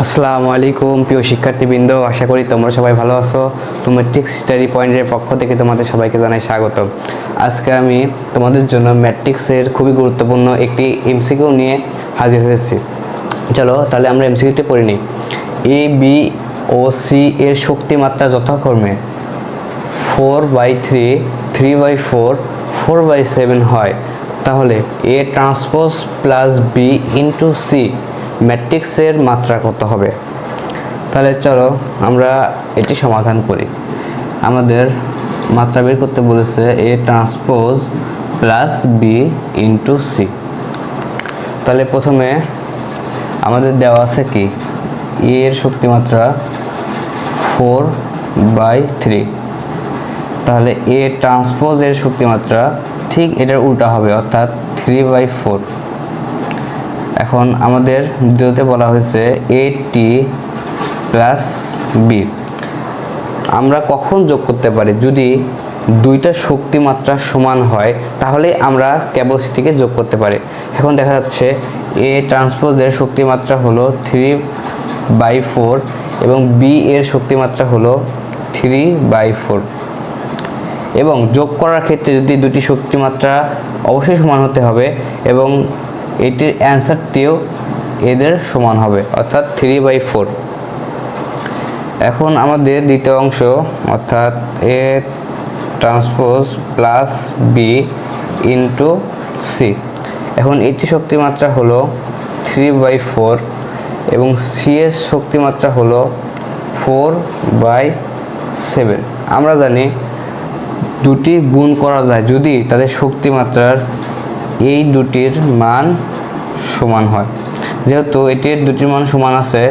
আসসালামু আলাইকুম প্রিয় শিক্ষার্থীবৃন্দ, আশা করি তোমরা সবাই ভালো আছো। ম্যাট্রিক্স স্টাডি পয়েন্টের পক্ষ থেকে তোমাদের সবাইকে জানাই স্বাগত। আজকে আমি তোমাদের জন্য ম্যাট্রিক্সের খুবই গুরুত্বপূর্ণ একটি এমসিকিউ নিয়ে হাজির হয়েছি। চলো তাহলে আমরা এমসিকিউটি পড়ে নিই। এ বি ও সি এর শক্তিমাত্রা যথাক্রমে 4/3, 3/4, 4/7 হয়, তাহলে A transpose plus B into C ম্যাট্রিক্সের মাত্রা কত হবে? তাহলে চলো আমরা এটি সমাধান করি। আমাদের মাত্রা বের করতে বলেছে A transpose plus B into C. তাহলে প্রথমে আমাদের দেওয়া আছে কি, এর শক্তিমাত্রা 4/3, তাহলে এ ট্রান্সপোজ এর শক্তিমাত্রা ঠিক এটার উল্টা হবে, অর্থাৎ 3/4। এখন আমাদের দ্বিতীয়তে বলা হয়েছে এ টি প্লাস বি। আমরা কখন যোগ করতে পারি? যদি দুইটা শক্তিমাত্রা সমান হয় তাহলে আমরা কেবল সেটিকে যোগ করতে পারি। এখন দেখা যাচ্ছে এ ট্রান্সপোজের শক্তিমাত্রা হলো 3/4 এবং বি এর শক্তিমাত্রা হলো 3/4, এবং যোগ করার ক্ষেত্রে যদি দুটি শক্তিমাত্রা অবশ্যই সমান হতে হবে এবং এটির অ্যান্সারটিও এদের সমান হবে, অর্থাৎ 3/4। এখন আমাদের দ্বিতীয় অংশ, অর্থাৎ A transpose plus B into C. এখন এটি শক্তিমাত্রা হলো 3/4 এবং সি এর শক্তিমাত্রা হলো 4/7। আমরা জানি দুটি গুণ করা যায় যদি তাদের শক্তিমাত্রার এই দুটির মান সমান হয়। যেহেতু এটির দুটির মান সমান আছে,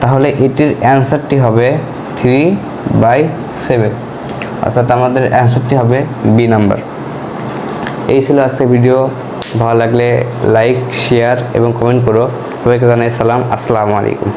তাহলে এটির অ্যান্সারটি হবে 3/7, অর্থাৎ আমাদের অ্যান্সারটি হবে বি নাম্বার। এই ছিল আজকের ভিডিও। ভালো লাগলে লাইক, শেয়ার এবং কমেন্ট করো। সবাইকে জানাই সালাম। আসসালামু আলাইকুম।